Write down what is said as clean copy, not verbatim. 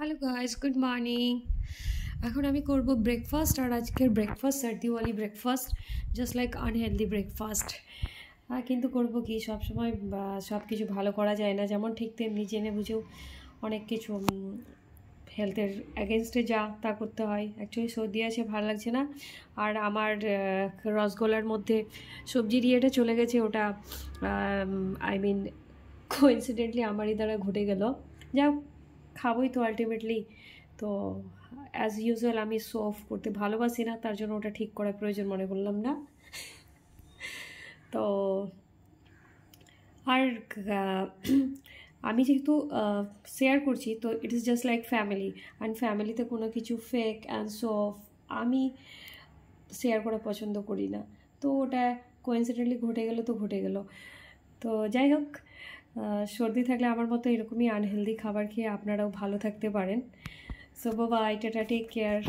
Hello guys, good morning. এখন আমি করব ব্রেকফাস্ট, আর আজকের ব্রেকফাস্ট সার্দিওয়ালি breakfast, just like unhealthy breakfast. কিন্তু করব কি, সবসময় সব কিছু ভালো করা যায় না, যেমন ঠিক তেমনি জেনে বুঝেও অনেক কিছু হেলথের অ্যাগেনস্টে যা তা করতে হয়। অ্যাকচুয়ালি সর্দি আছে, ভালো লাগছে না। আর আমার রসগোল্লার মধ্যে সবজির ইয়েটা চলে গেছে, ওটা আই মিন কোইন্সিডেন্টলি আমারই দ্বারা ঘটে গেল। যা খাবোই তো আলটিমেটলি। তো অ্যাজ ইউজুয়াল আমি শো অফ করতে ভালোবাসি না, তার জন্য ওটা ঠিক করার প্রয়োজন মনে করলাম না। তো আর আমি যেহেতু শেয়ার করছি, তো it is just like family, and ফ্যামিলিতে কোনো কিছু ফেক অ্যান্ড শো অফ আমি শেয়ার করা পছন্দ করি না। তো ওটা কোইন্সিডেন্টলি ঘটে গেল তো ঘটে গেল। তো যাই হোক, সর্দি থাকলে আমার মতো এরকমই আনহেলদি খাবার খেয়ে আপনারাও ভালো থাকতে পারেন। সো বাবা, টাটা, টেক কেয়ার।